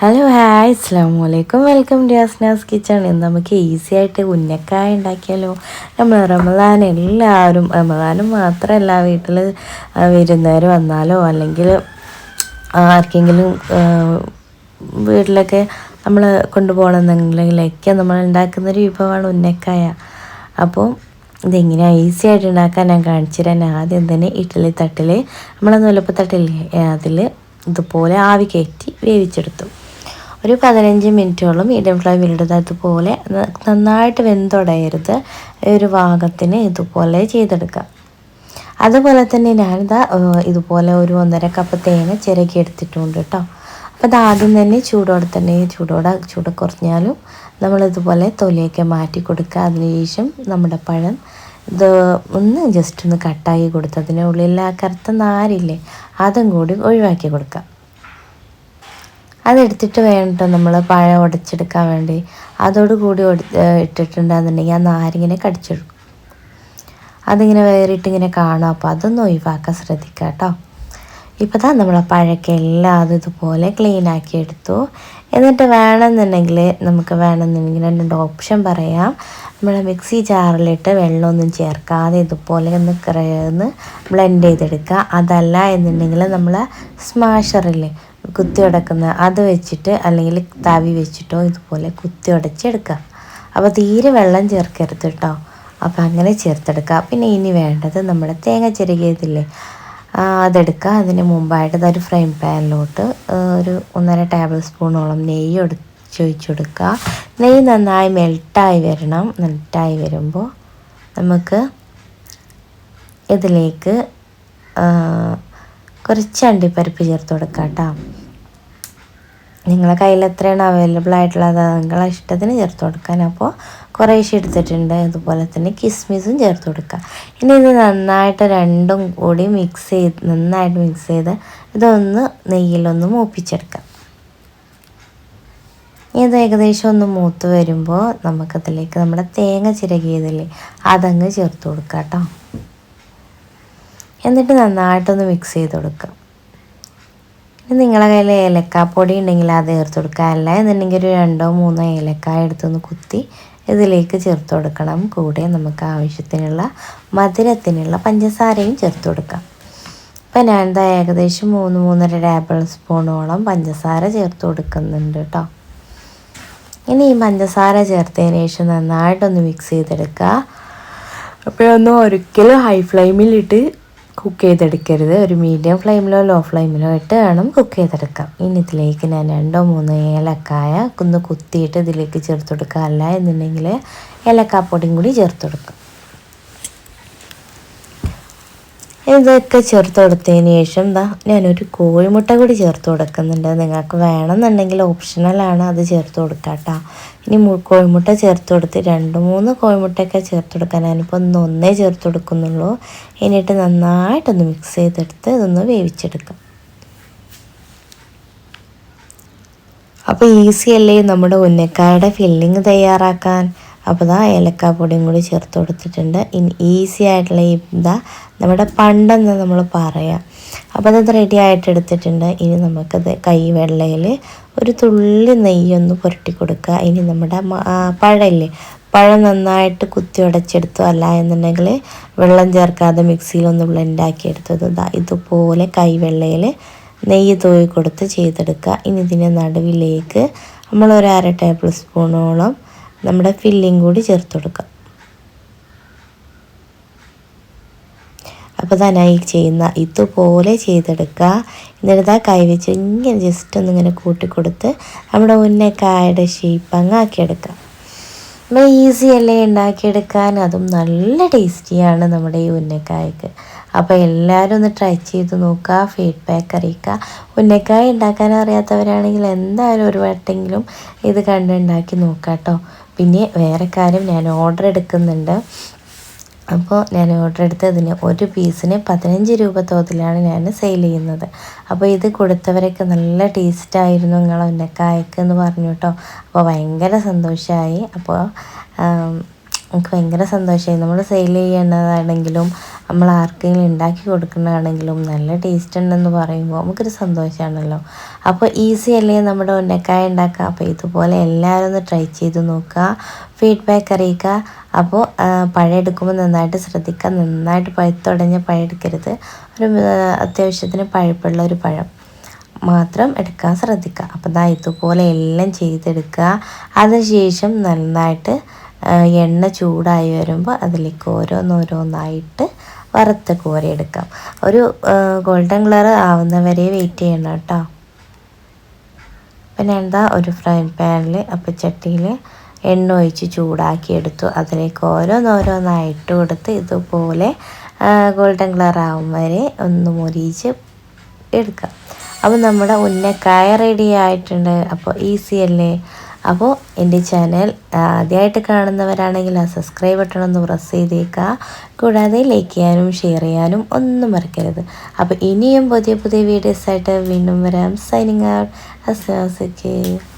Hello hi അസ്സലാമു അലൈക്കും welcome to Asnas kitchen. ഇന്ന് നമുക്ക് ഈസി ആയിട്ട് ഉന്നക്കായ ഉണ്ടാക്കിയാലോ. നമ്മൾ റമദാനും മാത്രമല്ല, വീട്ടിൽ വിരുന്നുകാർ വന്നാലോ അല്ലെങ്കിൽ ആർക്കെങ്കിലും വീട്ടിലൊക്കെ നമ്മൾ കൊണ്ടുപോകണമെന്നുണ്ടെങ്കിലൊക്കെ നമ്മൾ ഉണ്ടാക്കുന്നൊരു വിഭവമാണ് ഉന്നക്കായ. അപ്പോൾ ഇതെങ്ങനെയാണ് ഈസി ആയിട്ട് ഉണ്ടാക്കാൻ ഞാൻ കാണിച്ചു തരാൻ. ആദ്യം തന്നെ ഇഡ്ഡലി തട്ടിൽ, നമ്മളെ നൂലപ്പത്തട്ടില്ലേ, അതിൽ ഇതുപോലെ ആവി കയറ്റി വേവിച്ചെടുത്തു. ഒരു 15 മിനിറ്റോളം മീഡിയം ഫ്ലെയിമിലിടുന്നത്. അതുപോലെ നന്നായിട്ട് വെന്തുടയരുത്, ഒരു ഭാഗത്തിന് ഇതുപോലെ ചെയ്തെടുക്കുക. അതുപോലെ തന്നെ ഞാനിതാ ഇതുപോലെ ഒരു 1.5 കപ്പ് തേങ്ങ ചിരകി എടുത്തിട്ടുണ്ട് കേട്ടോ. അപ്പോൾ അത് ആദ്യം തന്നെ ചൂട് കുറഞ്ഞാലും നമ്മളിതുപോലെ തൊലിയൊക്കെ മാറ്റി കൊടുക്കുക. അതിനുശേഷം നമ്മുടെ പഴം ഇത് ജസ്റ്റ് ഒന്ന് കട്ടാക്കി കൊടുത്ത് അതിനുള്ളിൽ ആ കറുത്ത നാരില്ലേ അതും കൂടി ഒഴിവാക്കി കൊടുക്കുക. അതെടുത്തിട്ട് വേണ്ട നമ്മൾ പഴം ഉടച്ചെടുക്കാൻ വേണ്ടി അതോടുകൂടി ഇട്ടിട്ടുണ്ടെന്നുണ്ടെങ്കിൽ ആ നാരിങ്ങനെ കടിച്ചെടുക്കും. അതിങ്ങനെ വേറിട്ടിങ്ങനെ കാണും. അപ്പോൾ അതൊന്ന് ഒഴിവാക്കാൻ ശ്രദ്ധിക്കുക കേട്ടോ. ഇപ്പോൾ തന്നെ നമ്മളെ പഴമൊക്കെ എല്ലാം ഇതുപോലെ ക്ലീൻ ആക്കി എടുത്തു. എന്നിട്ട് വേണമെന്നുണ്ടെങ്കിൽ രണ്ട് ഓപ്ഷൻ പറയാം. നമ്മൾ മിക്സി ജാറിലിട്ട് വെള്ളമൊന്നും ചേർക്കാതെ ഇതുപോലെ ഒന്ന് ബ്ലെൻഡ് ചെയ്തെടുക്കുക. അതല്ല എന്നുണ്ടെങ്കിൽ നമ്മൾ സ്മാഷറില്ലേ കുത്തി ഉടക്കുന്ന അത് വെച്ചിട്ട് അല്ലെങ്കിൽ തവി വെച്ചിട്ടോ ഇതുപോലെ കുത്തി ഉടച്ചെടുക്കുക. അപ്പോൾ തീരെ വെള്ളം ചേർക്കരുത് കേട്ടോ. അപ്പോൾ അങ്ങനെ ചേർത്തെടുക്കുക. പിന്നെ ഇനി വേണ്ടത് നമ്മുടെ തേങ്ങ ചിരകിയതില്ലേ, അതെടുക്കുക. അതിന് മുമ്പായിട്ട് ഒരു ഫ്രൈ പാനിലോട്ട് ഒരു 1.5 ടേബിൾ സ്പൂണോളം നെയ്യ് ഒഴിച്ചു കൊടുക്കുക. നെയ്യ് നന്നായി മെൽട്ടായി വരുമ്പോൾ നമുക്ക് ഇതിലേക്ക് കുറച്ച് അണ്ടിപ്പരിപ്പ് ചേർത്ത് കൊടുക്കുക കേട്ടോ. നിങ്ങളെ കയ്യിൽ എത്രയാണ് അവൈലബിൾ ആയിട്ടുള്ളത് നിങ്ങളെ ഇഷ്ടത്തിന് ചേർത്ത് കൊടുക്കാൻ. അപ്പോൾ കുറേശ്ശെ എടുത്തിട്ടുണ്ട്. അതുപോലെ തന്നെ കിസ്മിസും ചേർത്ത് കൊടുക്കുക. ഇനി ഇത് നന്നായിട്ട് രണ്ടും കൂടി നന്നായിട്ട് മിക്സ് ചെയ്ത് ഇതൊന്ന് നെയ്യിലൊന്ന് മൂപ്പിച്ചെടുക്കാം. ഇത് ഏകദേശം ഒന്ന് മൂത്ത് വരുമ്പോൾ നമുക്കതിലേക്ക് നമ്മുടെ തേങ്ങ ചിരകിയതില്ലേ അതങ്ങ് ചേർത്ത് കൊടുക്കുക കേട്ടോ. എന്നിട്ട് നന്നായിട്ടൊന്ന് മിക്സ് ചെയ്ത് കൊടുക്കുക. നിങ്ങളുടെ കയ്യിൽ ഏലക്കാപ്പൊടി ഉണ്ടെങ്കിൽ അത് ചേർത്ത് കൊടുക്കുക. അല്ല എന്നുണ്ടെങ്കിൽ ഒരു 2-3 ഏലക്കായ എടുത്തൊന്ന് കുത്തി ഇതിലേക്ക് ചേർത്ത് കൊടുക്കണം. കൂടെ നമുക്ക് ആവശ്യത്തിനുള്ള മധുരത്തിനുള്ള പഞ്ചസാരയും ചേർത്ത് കൊടുക്കാം. ഇപ്പം ഞാൻ ഏകദേശം 3-3.5 ടേബിൾ സ്പൂണോളം പഞ്ചസാര ചേർത്ത് കൊടുക്കുന്നുണ്ട് കേട്ടോ. ഇനി ഈ പഞ്ചസാര ചേർത്തതിന് ശേഷം നന്നായിട്ടൊന്ന് മിക്സ് ചെയ്തെടുക്കുക. അപ്പോഴൊന്നും ഒരിക്കലും ഹൈ ഫ്ലെയിമിലിട്ട് കുക്ക് ചെയ്തെടുക്കരുത്. ഒരു മീഡിയം ഫ്ലെയിമിലോ ലോ ഫ്ലെയിമിലോ ഇട്ട് വേണം കുക്ക് ചെയ്തെടുക്കാം. ഇനി ഇതിലേക്ക് ഞാൻ 2-3 ഏലക്കായ ഒന്ന് കുത്തിയിട്ട് ഇതിലേക്ക് ചേർത്ത് കൊടുക്കുക. അല്ല എന്നുണ്ടെങ്കിൽ ഏലക്കാപ്പൊടിയും കൂടി ചേർത്ത് കൊടുക്കുക. ഇതൊക്കെ ചേർത്ത് കൊടുത്തതിന് ശേഷം ഞാനൊരു കോഴിമുട്ട കൂടി ചേർത്ത് കൊടുക്കുന്നുണ്ട്. നിങ്ങൾക്ക് വേണമെന്നുണ്ടെങ്കിൽ ഓപ്ഷണലാണ്, അത് ചേർത്ത് കൊടുക്കാം കേട്ടോ. ഇനി കോഴിമുട്ട ചേർത്ത് കൊടുത്ത് 2-3 കോഴിമുട്ടയൊക്കെ ചേർത്ത് കൊടുക്കാൻ. ഞാനിപ്പോൾ ഒന്നേ ചേർത്ത് കൊടുക്കുന്നുള്ളൂ. എന്നിട്ട് നന്നായിട്ടൊന്ന് മിക്സ് ചെയ്തെടുത്ത് ഇതൊന്ന് വേവിച്ചെടുക്കാം. അപ്പോൾ ഈസി അല്ലേ നമ്മുടെ ഉന്നക്കായുടെ ഫില്ലിങ് തയ്യാറാക്കാൻ. അപ്പോൾ ഏലക്കാപ്പൊടിയും കൂടി ചേർത്ത് കൊടുത്തിട്ടുണ്ട്. ഇനി ഈസി ആയിട്ടുള്ള നമ്മുടെ പണ്ടെന്ന് നമ്മൾ പറയാം. അപ്പോൾ അത് റെഡി ആയിട്ട് എടുത്തിട്ടുണ്ട്. ഇനി നമുക്കത് കൈവെള്ളയിൽ ഒരു തുള്ളി നെയ്യൊന്ന് പുരട്ടി കൊടുക്കുക. ഇനി നമ്മുടെ പഴം നന്നായിട്ട് കുത്തി ഉടച്ചെടുത്തു. അല്ല എന്നുണ്ടെങ്കിൽ വെള്ളം ചേർക്കാതെ മിക്സിയിലൊന്ന് ബ്ലെൻഡാക്കി എടുത്തത് ഇതുപോലെ കൈവെള്ളയിൽ നെയ്യ് തൂവി കൊടുത്ത് ചെയ്തെടുക്കുക. ഇനി ഇതിൻ്റെ നടുവിലേക്ക് നമ്മൾ ഒരു 1/2 ടേബിൾ സ്പൂണോളം നമ്മുടെ ഫില്ലിങ് കൂടി ചേർത്ത് കൊടുക്കുക. അപ്പോൾ ഈ ചെയ്യുന്ന ഇതുപോലെ ചെയ്തെടുക്കുക. എന്നിട്ട് കൈവച്ച് ഇങ്ങനെ ജസ്റ്റ് ഒന്നിങ്ങനെ കൂട്ടിക്കൊടുത്ത് നമ്മുടെ ഉന്നക്കായയുടെ ഷേപ്പ് അങ്ങ് ആക്കിയെടുക്കുക. അപ്പോൾ ഈസി അല്ലേ ഉണ്ടാക്കിയെടുക്കാൻ. അതും നല്ല ടേസ്റ്റിയാണ് നമ്മുടെ ഈ ഉന്നക്കായക്ക്. അപ്പോൾ എല്ലാവരും ഒന്ന് ട്രൈ ചെയ്ത് നോക്കുക, ഫീഡ്ബാക്ക് അറിയിക്കുക. ഉന്നക്കായ ഉണ്ടാക്കാൻ അറിയാത്തവരാണെങ്കിൽ എന്തായാലും ഒരു വട്ടെങ്കിലും ഇത് കണ്ടുണ്ടാക്കി നോക്കുക കേട്ടോ. പിന്നെ വേറെ കാര്യം, ഞാൻ ഓർഡർ എടുക്കുന്നുണ്ട്. അപ്പോൾ ഞാൻ ഓർഡർ എടുത്തതിന് ഒരു പീസിന് 15 രൂപ തോതിലാണ് ഞാൻ സെയിൽ ചെയ്യുന്നത്. അപ്പോൾ ഇത് കൊടുത്തവരൊക്കെ നല്ല ടേസ്റ്റായിരുന്നു നിങ്ങളെ ഉന്നക്കായക്ക് എന്ന് പറഞ്ഞു കേട്ടോ. അപ്പോൾ ഭയങ്കര സന്തോഷമായി. അപ്പോൾ എനിക്ക് ഭയങ്കര സന്തോഷമായി. നമ്മൾ സെയിൽ ചെയ്യേണ്ടതാണെങ്കിലും നമ്മൾ ആർക്കെങ്കിലും ഉണ്ടാക്കി കൊടുക്കുന്നതാണെങ്കിലും നല്ല ടേസ്റ്റ് ഉണ്ടെന്ന് പറയുമ്പോൾ നമുക്കൊരു സന്തോഷമാണല്ലോ. അപ്പോൾ ഈസി അല്ലേ നമ്മുടെ ഉന്നക്കായ ഉണ്ടാക്കുക. അപ്പോൾ ഇതുപോലെ എല്ലാവരും ഒന്ന് ട്രൈ ചെയ്ത് നോക്കുക, ഫീഡ്ബാക്ക് അറിയിക്കുക. അപ്പോൾ പഴം എടുക്കുമ്പോൾ നന്നായിട്ട് ശ്രദ്ധിക്കുക, നന്നായിട്ട് പഴുത്തുടഞ്ഞ പഴം എടുക്കരുത്. ഒരു അത്യാവശ്യത്തിന് പഴുപ്പുള്ള ഒരു പഴം മാത്രം എടുക്കാൻ ശ്രദ്ധിക്കുക. അപ്പോൾ ദാ ഇതുപോലെ എല്ലാം ചെയ്തെടുക്കുക. അതിനുശേഷം നന്നായിട്ട് എണ്ണ ചൂടായി വരുമ്പോൾ അതിലേക്ക് ഓരോന്നോരോന്നായിട്ട് വറുത്ത് കോരിയെടുക്കാം. ഒരു ഗോൾഡൻ കളർ ആവുന്നവരെ വെയിറ്റ് ചെയ്യണം കേട്ടോ. പിന്നെ എന്താ ഒരു ഫ്രൈ പാനിൽ അപ്പച്ചട്ടിയിൽ എണ്ണ ഒഴിച്ച് ചൂടാക്കിയെടുത്തു. അതിലേക്ക് ഓരോന്നോരോന്നായിട്ട് കൊടുത്ത് ഇതുപോലെ ഗോൾഡൻ കളർ ആവും വരെ ഒന്ന് മുരിച്ച് എടുക്കാം. അപ്പോൾ നമ്മുടെ ഉന്നക്കായ റെഡി ആയിട്ടുണ്ട്. അപ്പോൾ ഈസി അല്ലേ. അപ്പോൾ എൻ്റെ ചാനൽ ആദ്യമായിട്ട് കാണുന്നവരാണെങ്കിൽ ആ സബ്സ്ക്രൈബ് ബട്ടൺ ഒന്ന് പ്രസ് ചെയ്തേക്കുക. കൂടാതെ ലൈക്ക് ചെയ്യാനും ഷെയർ ചെയ്യാനും ഒന്നും മറക്കരുത്. അപ്പോൾ ഇനിയും പുതിയ പുതിയ വീഡിയോസായിട്ട് വീണ്ടും വരാം. Signing out. അസ്സലാമു അലൈക്കും.